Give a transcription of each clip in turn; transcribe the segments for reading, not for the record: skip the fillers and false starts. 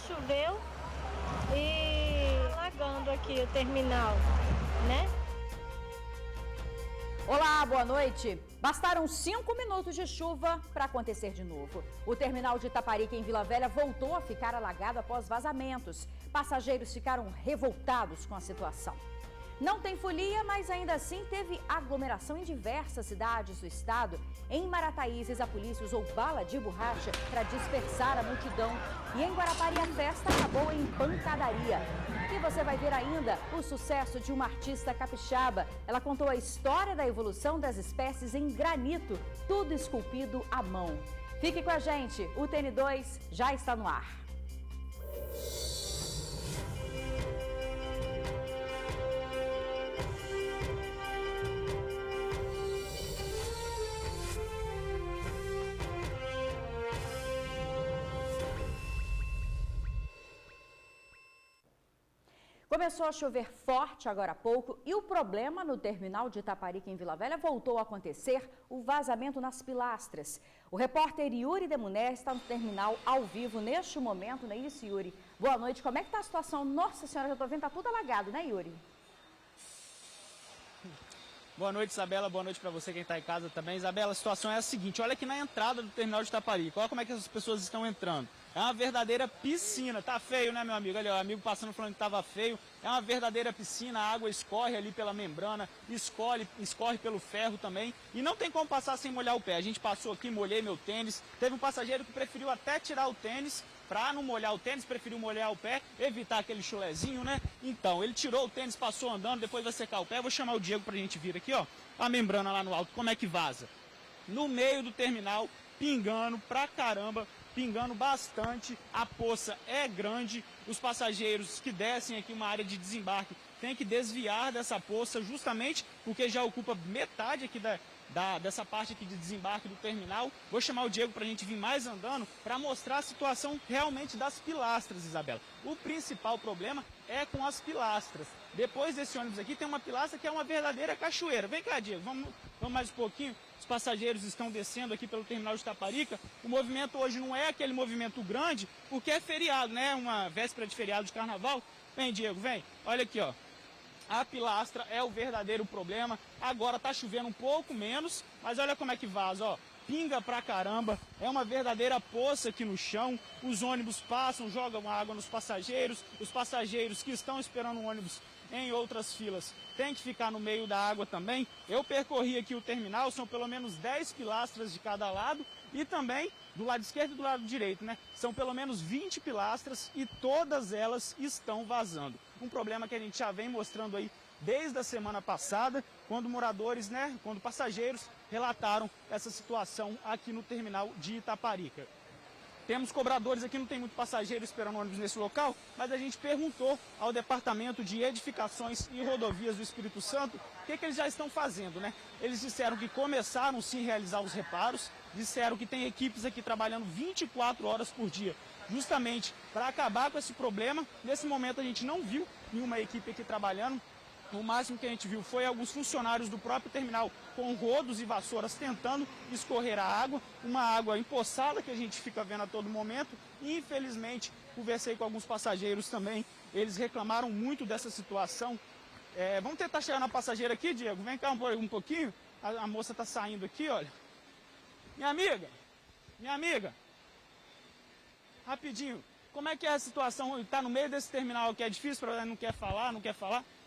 choveu e alagando aqui o terminal, né? Olá, boa noite. Bastaram 5 minutos de chuva para acontecer de novo. O terminal de Itaparica, em Vila Velha, voltou a ficar alagado após vazamentos. Passageiros ficaram revoltados com a situação. Não tem folia, mas ainda assim teve aglomeração em diversas cidades do estado. Em Marataízes, a polícia usou bala de borracha para dispersar a multidão. E em Guarapari, a festa acabou em pancadaria. E você vai ver ainda o sucesso de uma artista capixaba. Ela contou a história da evolução das espécies em granito, tudo esculpido à mão. Fique com a gente, o TN2 já está no ar. Começou a chover forte agora há pouco e o problema no terminal de Itaparica, em Vila Velha, voltou a acontecer, o vazamento nas pilastras. O repórter Yuri Demuné está no terminal ao vivo neste momento, não é isso, Yuri? Boa noite, como é que está a situação? Nossa Senhora, já estou vendo, está tudo alagado, né, Yuri? Boa noite, Isabela. Boa noite para você, quem está em casa também. Isabela, a situação é a seguinte, olha aqui na entrada do terminal de Itaparica, olha como é que as pessoas estão entrando. É uma verdadeira piscina, tá feio, né, meu amigo? Olha, o amigo passando falando que tava feio. É uma verdadeira piscina, a água escorre ali pela membrana, escorre pelo ferro também. E não tem como passar sem molhar o pé. A gente passou aqui, molhei meu tênis. Teve um passageiro que preferiu até tirar o tênis para não molhar o tênis, preferiu molhar o pé, evitar aquele chulezinho, né? Então, ele tirou o tênis, passou andando, depois vai secar o pé. Vou chamar o Diego pra gente vir aqui, ó. A membrana lá no alto, como é que vaza? No meio do terminal, pingando pra caramba, pingando bastante, a poça é grande, os passageiros que descem aqui uma área de desembarque têm que desviar dessa poça justamente porque já ocupa metade aqui dessa parte aqui de desembarque do terminal. Vou chamar o Diego para a gente vir mais andando para mostrar a situação realmente das pilastras, Isabela. O principal problema é com as pilastras. Depois desse ônibus aqui tem uma pilastra que é uma verdadeira cachoeira. Vem cá, Diego, vamos mais um pouquinho. Os passageiros estão descendo aqui pelo terminal de Itaparica. O movimento hoje não é aquele movimento grande, porque é feriado, né? Uma véspera de feriado de carnaval. Vem, Diego, vem. Olha aqui, ó. A pilastra é o verdadeiro problema. Agora tá chovendo um pouco menos, mas olha como é que vaza, ó. Pinga pra caramba, é uma verdadeira poça aqui no chão. Os ônibus passam, jogam água nos passageiros. Os passageiros que estão esperando o ônibus em outras filas têm que ficar no meio da água também. Eu percorri aqui o terminal, são pelo menos 10 pilastras de cada lado. E também do lado esquerdo e do lado direito, né? São pelo menos 20 pilastras e todas elas estão vazando. Um problema que a gente já vem mostrando aí desde a semana passada, quando moradores, né, quando passageiros relataram essa situação aqui no terminal de Itaparica. Temos cobradores aqui, não tem muito passageiro esperando ônibus nesse local, mas a gente perguntou ao Departamento de Edificações e Rodovias do Espírito Santo o que eles já estão fazendo, né? Eles disseram que começaram sim a realizar os reparos, disseram que tem equipes aqui trabalhando 24 horas por dia, justamente para acabar com esse problema. Nesse momento a gente não viu nenhuma equipe aqui trabalhando. O máximo que a gente viu foi alguns funcionários do próprio terminal com rodos e vassouras tentando escorrer a água, uma água empoçada que a gente fica vendo a todo momento. E, infelizmente, conversei com alguns passageiros também, eles reclamaram muito dessa situação. Vamos tentar chegar na passageira aqui, Diego? Vem cá um pouquinho, a moça está saindo aqui, olha. Minha amiga, rapidinho, como é que é a situação? Está no meio desse terminal aqui, é difícil, não quer falar.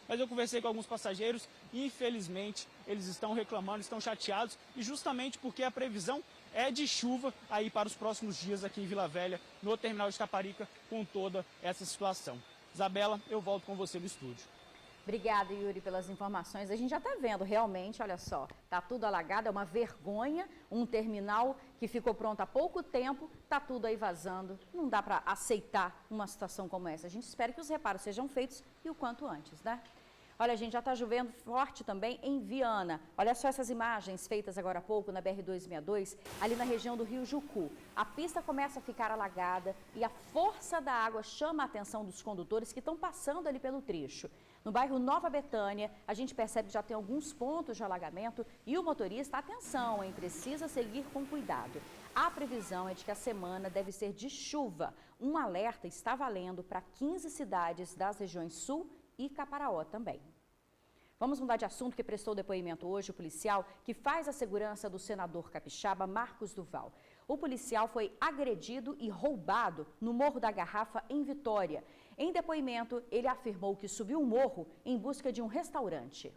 Mas eu conversei com alguns passageiros e, infelizmente, eles estão reclamando, estão chateados, e justamente porque a previsão é de chuva aí para os próximos dias aqui em Vila Velha, no terminal de Itaparica, com toda essa situação. Isabela, eu volto com você no estúdio. Obrigada, Yuri, pelas informações. A gente já está vendo, realmente, olha só, está tudo alagado, é uma vergonha, um terminal que ficou pronto há pouco tempo, está tudo aí vazando. Não dá para aceitar uma situação como essa. A gente espera que os reparos sejam feitos e o quanto antes, né? Olha, gente, já está chovendo forte também em Viana. Olha só essas imagens feitas agora há pouco na BR-262, ali na região do Rio Jucu. A pista começa a ficar alagada e a força da água chama a atenção dos condutores que estão passando ali pelo trecho. No bairro Nova Betânia, a gente percebe que já tem alguns pontos de alagamento e o motorista, atenção, hein, precisa seguir com cuidado. A previsão é de que a semana deve ser de chuva. Um alerta está valendo para 15 cidades das regiões Sul e Caparaó também. Vamos mudar de assunto, que prestou depoimento hoje o policial que faz a segurança do senador capixaba Marcos Duval. O policial foi agredido e roubado no Morro da Garrafa, em Vitória. Em depoimento, ele afirmou que subiu o morro em busca de um restaurante.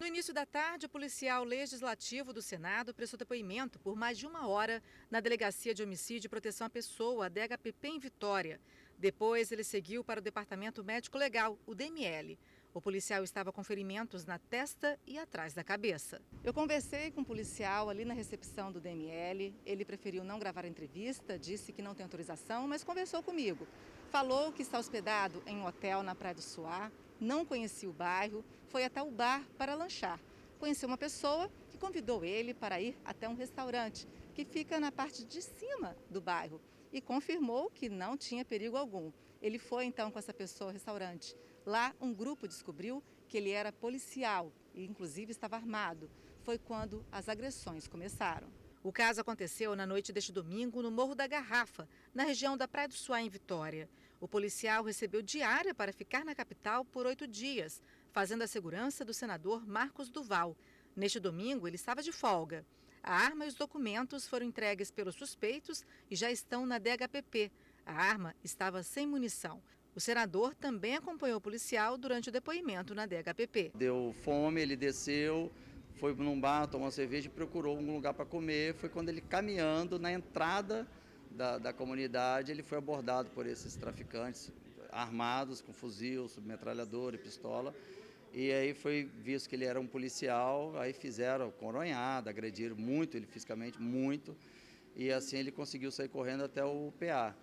No início da tarde, o policial legislativo do Senado prestou depoimento por mais de 1 hora na Delegacia de Homicídio e Proteção à Pessoa, a DHPP, em Vitória. Depois, ele seguiu para o Departamento Médico Legal, o DML. O policial estava com ferimentos na testa e atrás da cabeça. Eu conversei com o policial ali na recepção do DML. Ele preferiu não gravar a entrevista, disse que não tem autorização, mas conversou comigo. Falou que está hospedado em um hotel na Praia do Suá, não conhecia o bairro, foi até o bar para lanchar. Conheceu uma pessoa que convidou ele para ir até um restaurante que fica na parte de cima do bairro e confirmou que não tinha perigo algum. Ele foi então com essa pessoa ao restaurante. Lá, um grupo descobriu que ele era policial e, inclusive, estava armado. Foi quando as agressões começaram. O caso aconteceu na noite deste domingo no Morro da Garrafa, na região da Praia do Suá, em Vitória. O policial recebeu diária para ficar na capital por 8 dias, fazendo a segurança do senador Marcos Duval. Neste domingo, ele estava de folga. A arma e os documentos foram entregues pelos suspeitos e já estão na DHPP. A arma estava sem munição. O senador também acompanhou o policial durante o depoimento na DHPP. Deu fome, ele desceu, foi num bar, tomou uma cerveja e procurou um lugar para comer. Foi quando ele, caminhando na entrada da comunidade, ele foi abordado por esses traficantes armados, com fuzil, submetralhadora e pistola. E aí foi visto que ele era um policial, aí fizeram coronhada, agrediram muito ele fisicamente, muito. E assim ele conseguiu sair correndo até o PA.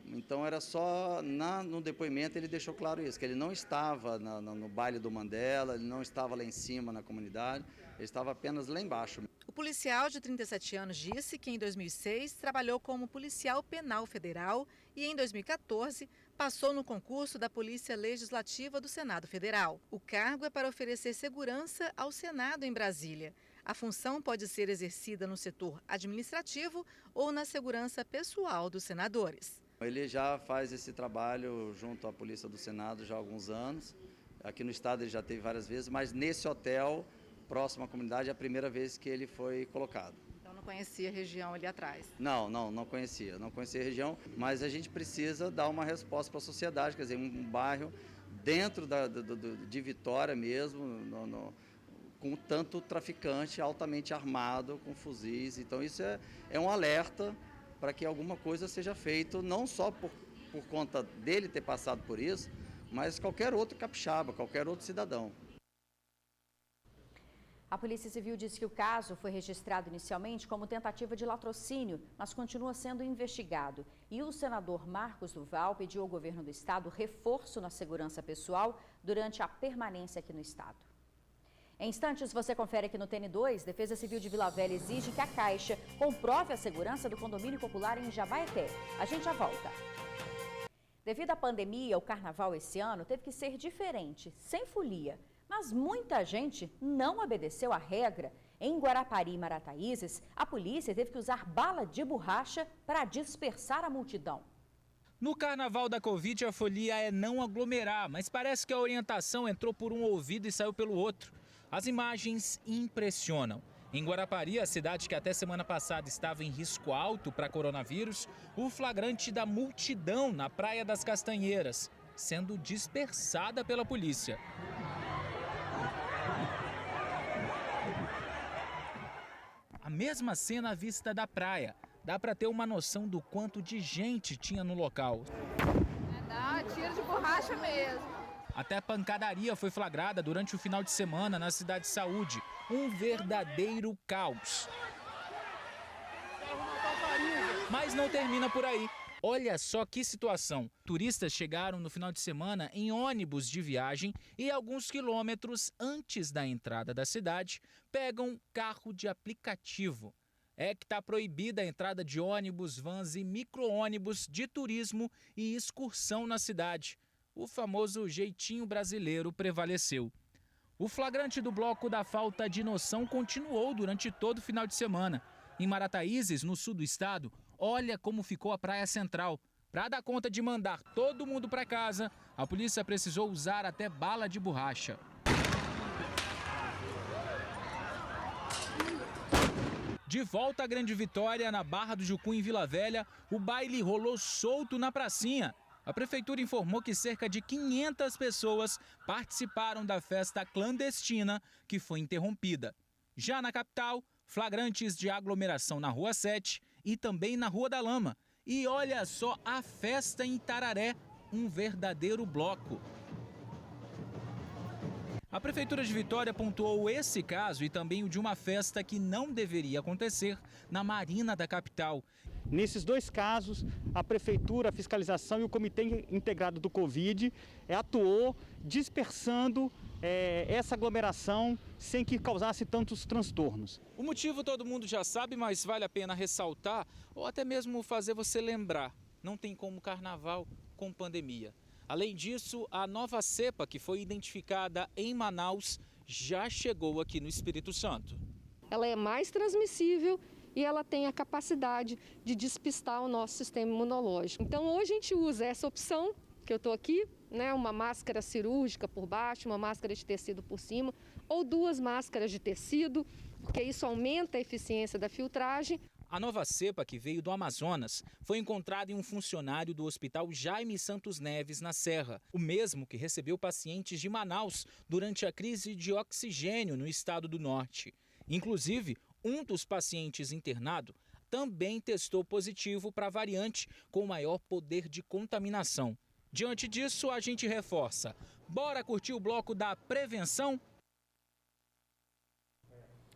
Então era só, no depoimento ele deixou claro isso, que ele não estava no baile do Mandela, ele não estava lá em cima na comunidade, ele estava apenas lá embaixo. O policial de 37 anos disse que em 2006 trabalhou como policial penal federal e em 2014 passou no concurso da Polícia Legislativa do Senado Federal. O cargo é para oferecer segurança ao Senado em Brasília. A função pode ser exercida no setor administrativo ou na segurança pessoal dos senadores. Ele já faz esse trabalho junto à Polícia do Senado já há alguns anos. Aqui no estado ele já teve várias vezes, mas nesse hotel, próximo à comunidade, é a primeira vez que ele foi colocado. Então não conhecia a região ali atrás? Não conhecia a região, mas a gente precisa dar uma resposta para a sociedade, quer dizer, um bairro dentro de Vitória mesmo, com tanto traficante altamente armado, com fuzis. Então isso é um alerta para que alguma coisa seja feita, não só por conta dele ter passado por isso, mas qualquer outro capixaba, qualquer outro cidadão. A Polícia Civil disse que o caso foi registrado inicialmente como tentativa de latrocínio, mas continua sendo investigado. E o senador Marcos Duval pediu ao governo do estado reforço na segurança pessoal durante a permanência aqui no estado. Em instantes, você confere aqui no TN2, Defesa Civil de Vila Velha exige que a Caixa comprove a segurança do condomínio popular em Jabaeté. A gente já volta. Devido à pandemia, o carnaval esse ano teve que ser diferente, sem folia. Mas muita gente não obedeceu à regra. Em Guarapari e Marataízes, a polícia teve que usar bala de borracha para dispersar a multidão. No carnaval da Covid, a folia é não aglomerar, mas parece que a orientação entrou por um ouvido e saiu pelo outro. As imagens impressionam. Em Guarapari, a cidade que até semana passada estava em risco alto para coronavírus, o flagrante da multidão na Praia das Castanheiras, sendo dispersada pela polícia. A mesma cena à vista da praia. Dá para ter uma noção do quanto de gente tinha no local. Tiro de borracha mesmo. Até pancadaria foi flagrada durante o final de semana na Cidade de Saúde. Um verdadeiro caos. Mas não termina por aí. Olha só que situação. Turistas chegaram no final de semana em ônibus de viagem e alguns quilômetros antes da entrada da cidade pegam carro de aplicativo. É que está proibida a entrada de ônibus, vans e micro-ônibus de turismo e excursão na cidade. O famoso jeitinho brasileiro prevaleceu. O flagrante do bloco da falta de noção continuou durante todo o final de semana. Em Marataízes, no sul do estado, olha como ficou a Praia Central. Para dar conta de mandar todo mundo para casa, a polícia precisou usar até bala de borracha. De volta à Grande Vitória, na Barra do Jucu, em Vila Velha, o baile rolou solto na pracinha. A prefeitura informou que cerca de 500 pessoas participaram da festa clandestina que foi interrompida. Já na capital, flagrantes de aglomeração na Rua 7 e também na Rua da Lama. E olha só a festa em Itararé, um verdadeiro bloco. A Prefeitura de Vitória pontuou esse caso e também o de uma festa que não deveria acontecer na Marina da capital. Nesses dois casos, a Prefeitura, a Fiscalização e o Comitê Integrado do Covid atuou dispersando essa aglomeração sem que causasse tantos transtornos. O motivo todo mundo já sabe, mas vale a pena ressaltar ou até mesmo fazer você lembrar. Não tem como carnaval com pandemia. Além disso, a nova cepa que foi identificada em Manaus já chegou aqui no Espírito Santo. Ela é mais transmissível e ela tem a capacidade de despistar o nosso sistema imunológico. Então hoje a gente usa essa opção que eu estou aqui, né, uma máscara cirúrgica por baixo, uma máscara de tecido por cima, ou 2 máscaras de tecido, porque isso aumenta a eficiência da filtragem. A nova cepa, que veio do Amazonas, foi encontrada em um funcionário do Hospital Jaime Santos Neves, na Serra. O mesmo que recebeu pacientes de Manaus durante a crise de oxigênio no estado do Norte. Inclusive, um dos pacientes internado também testou positivo para a variante com maior poder de contaminação. Diante disso, a gente reforça. Bora curtir o bloco da prevenção?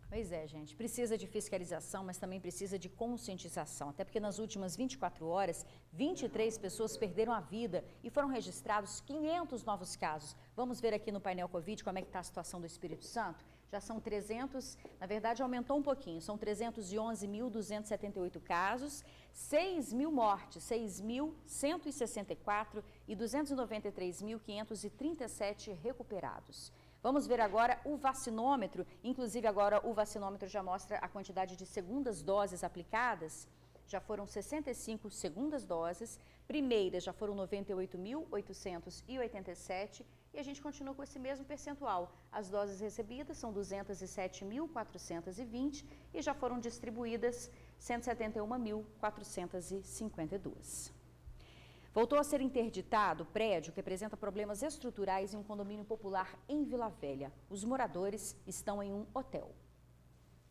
Pois é, gente, precisa de fiscalização, mas também precisa de conscientização, até porque nas últimas 24 horas, 23 pessoas perderam a vida e foram registrados 500 novos casos. Vamos ver aqui no painel Covid como é que está a situação do Espírito Santo? Já são 300, na verdade aumentou um pouquinho, são 311.278 casos, 6.000 mortes, 6.164 e 293.537 recuperados. Vamos ver agora o vacinômetro, inclusive agora o vacinômetro já mostra a quantidade de segundas doses aplicadas. Já foram 65 segundas doses, primeiras já foram 98.887 e a gente continua com esse mesmo percentual. As doses recebidas são 207.420 e já foram distribuídas 171.452. Voltou a ser interditado o prédio que apresenta problemas estruturais em um condomínio popular em Vila Velha. Os moradores estão em um hotel.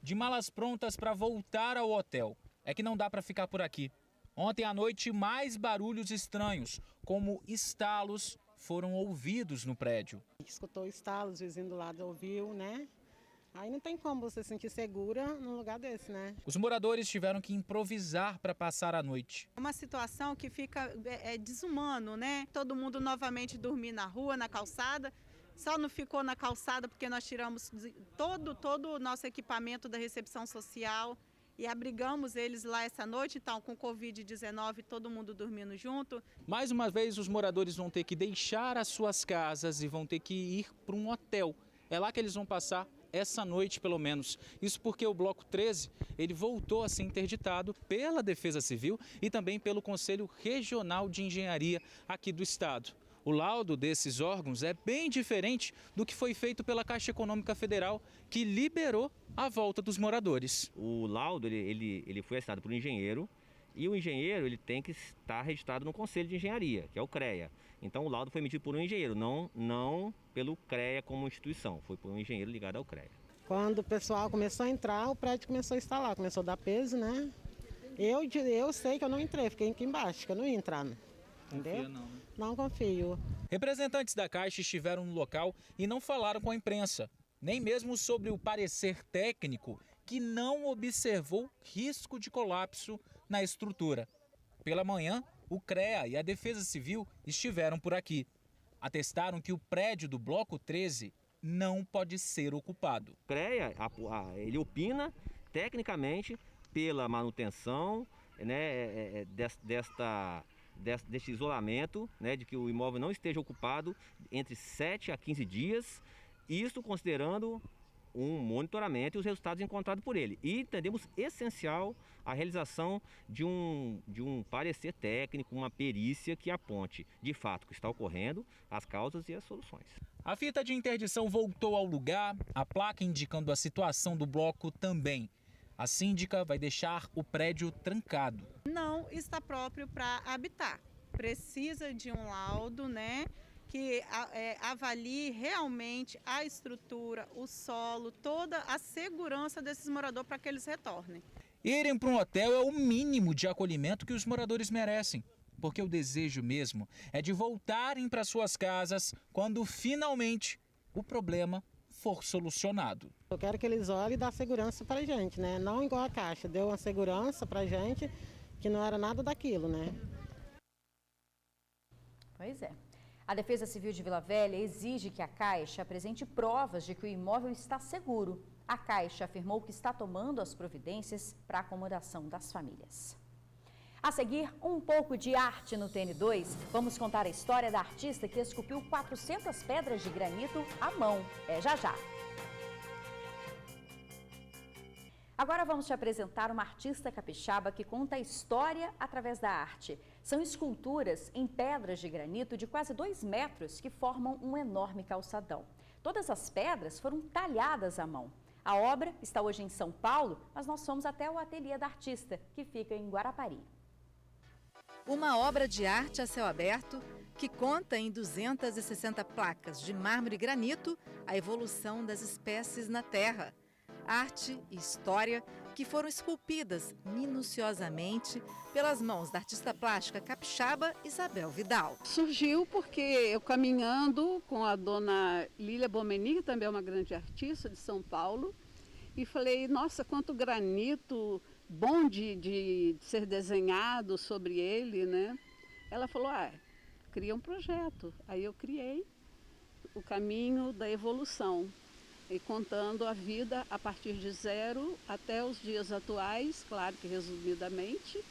De malas prontas para voltar ao hotel. É que não dá para ficar por aqui. Ontem à noite, mais barulhos estranhos, como estalos, foram ouvidos no prédio. Escutou estalos, o vizinho do lado ouviu, né? Aí não tem como você se sentir segura num lugar desse, né? Os moradores tiveram que improvisar para passar a noite. É uma situação que fica desumano, né? Todo mundo novamente dormir na rua, na calçada. Só não ficou na calçada porque nós tiramos todo o nosso equipamento da recepção social e abrigamos eles lá essa noite, então com Covid-19 todo mundo dormindo junto. Mais uma vez os moradores vão ter que deixar as suas casas e vão ter que ir para um hotel. É lá que eles vão passar essa noite, pelo menos. Isso porque o Bloco 13, ele voltou a ser interditado pela Defesa Civil e também pelo Conselho Regional de Engenharia aqui do estado. O laudo desses órgãos é bem diferente do que foi feito pela Caixa Econômica Federal, que liberou a volta dos moradores. O laudo ele foi assinado por um engenheiro e o engenheiro ele tem que estar registrado no Conselho de Engenharia, que é o CREA. Então o laudo foi emitido por um engenheiro, não pelo CREA como instituição, foi por um engenheiro ligado ao CREA. Quando o pessoal começou a entrar, o prédio começou a instalar, começou a dar peso, né? Eu sei que eu não entrei, fiquei aqui embaixo, que eu não ia entrar, entendeu? Confia não, né? Não confio. Representantes da Caixa estiveram no local e não falaram com a imprensa, nem mesmo sobre o parecer técnico que não observou risco de colapso na estrutura. Pela manhã, o CREA e a Defesa Civil estiveram por aqui. Atestaram que o prédio do Bloco 13 não pode ser ocupado. O CREA, ele opina tecnicamente pela manutenção, né, deste isolamento, né, de que o imóvel não esteja ocupado entre 7 a 15 dias, isso considerando um monitoramento e os resultados encontrados por ele. E entendemos essencial a realização de um parecer técnico, uma perícia que aponte de fato o que está ocorrendo, as causas e as soluções. A fita de interdição voltou ao lugar, a placa indicando a situação do bloco também. A síndica vai deixar o prédio trancado. Não está próprio para habitar. Precisa de um laudo, né, que avalie realmente a estrutura, o solo, toda a segurança desses moradores para que eles retornem. Irem para um hotel é o mínimo de acolhimento que os moradores merecem, porque o desejo mesmo é de voltarem para suas casas quando finalmente o problema for solucionado. Eu quero que eles olhem e dêem segurança para a gente, né? Não igual a Caixa, deu uma segurança para a gente que não era nada daquilo, né? Pois é. A Defesa Civil de Vila Velha exige que a Caixa apresente provas de que o imóvel está seguro. A Caixa afirmou que está tomando as providências para a acomodação das famílias. A seguir, um pouco de arte no TN2. Vamos contar a história da artista que esculpiu 400 pedras de granito à mão. É já já. Agora vamos te apresentar uma artista capixaba que conta a história através da arte. São esculturas em pedras de granito de quase 2 metros que formam um enorme calçadão. Todas as pedras foram talhadas à mão. A obra está hoje em São Paulo, mas nós fomos até o ateliê da artista, que fica em Guarapari. Uma obra de arte a céu aberto que conta em 260 placas de mármore e granito a evolução das espécies na Terra. Arte e história que foram esculpidas minuciosamente pelas mãos da artista plástica capixaba Isabel Vidal. Surgiu porque eu caminhando com a dona Lília Bomeni, que também é uma grande artista de São Paulo, e falei, nossa, quanto granito bom de ser desenhado sobre ele, né? Ela falou, cria um projeto. Aí eu criei o caminho da evolução, e contando a vida a partir de 0 até os dias atuais, claro que resumidamente,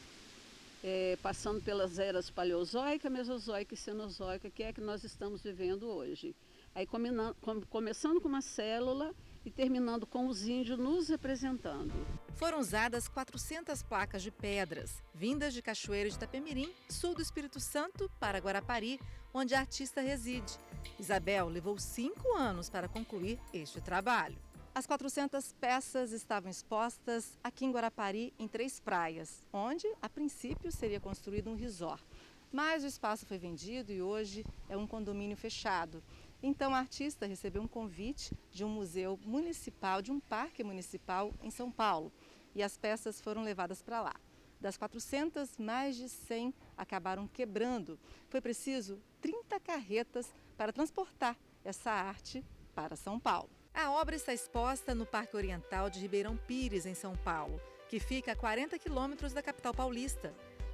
passando pelas eras paleozoica, mesozoica e cenozoica, que é que nós estamos vivendo hoje. Aí começando com uma célula e terminando com os índios nos representando. Foram usadas 400 placas de pedras, vindas de Cachoeiro de Itapemirim, sul do Espírito Santo, para Guarapari, onde a artista reside. Isabel levou 5 anos para concluir este trabalho. As 400 peças estavam expostas aqui em Guarapari, em 3 praias, onde, a princípio, seria construído um resort. Mas o espaço foi vendido e hoje é um condomínio fechado. Então, a artista recebeu um convite de um museu municipal, de um parque municipal em São Paulo. E as peças foram levadas para lá. Das 400, mais de 100 acabaram quebrando. Foi preciso 30 carretas para transportar essa arte para São Paulo. A obra está exposta no Parque Oriental de Ribeirão Pires, em São Paulo, que fica a 40 quilômetros da capital paulista.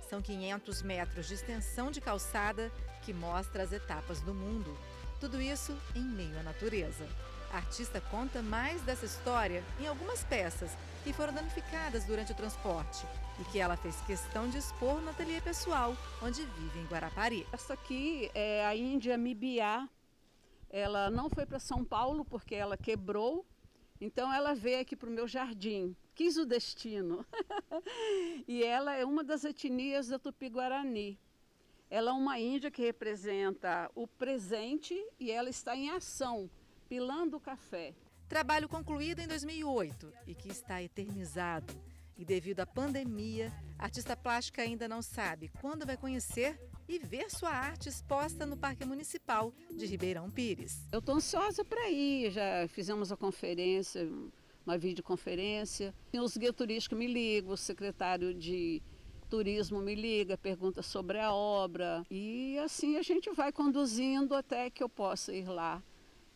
São 500 metros de extensão de calçada que mostra as etapas do mundo. Tudo isso em meio à natureza. A artista conta mais dessa história em algumas peças que foram danificadas durante o transporte e que ela fez questão de expor no ateliê pessoal, onde vive em Guarapari. Essa aqui é a Índia Mibiá. Ela não foi para São Paulo porque ela quebrou, então ela veio aqui para o meu jardim. Quis o destino. E ela é uma das etnias da Tupi-Guarani. Ela é uma índia que representa o presente e ela está em ação, pilando o café. Trabalho concluído em 2008 e que está eternizado. E devido à pandemia, a artista plástica ainda não sabe quando vai conhecer e ver sua arte exposta no Parque Municipal de Ribeirão Pires. Eu estou ansiosa para ir, já fizemos a conferência, uma videoconferência. Os guias turísticos me ligam, o secretário de turismo me liga, pergunta sobre a obra. E assim a gente vai conduzindo até que eu possa ir lá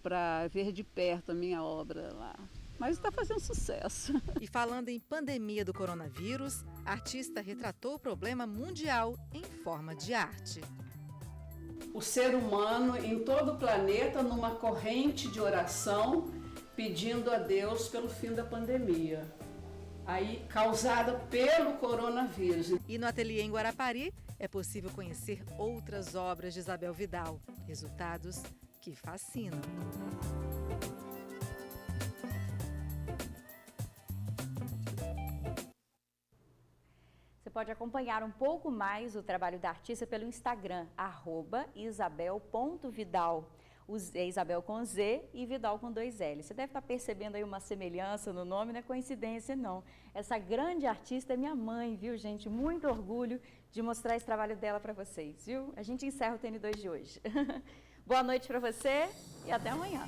para ver de perto a minha obra lá. Mas está fazendo sucesso. E falando em pandemia do coronavírus, a artista retratou o problema mundial em forma de arte. O ser humano em todo o planeta numa corrente de oração pedindo a Deus pelo fim da pandemia, aí causada pelo coronavírus. E no ateliê em Guarapari é possível conhecer outras obras de Isabel Vidal. Resultados que fascinam. pode acompanhar um pouco mais o trabalho da artista pelo Instagram, @isabel.vidal. É Isabel com Z e Vidal com 2 L. Você deve estar percebendo aí uma semelhança no nome, não é coincidência, não. Essa grande artista é minha mãe, viu, gente? Muito orgulho de mostrar esse trabalho dela para vocês, viu? A gente encerra o TN2 de hoje. Boa noite para você e até amanhã.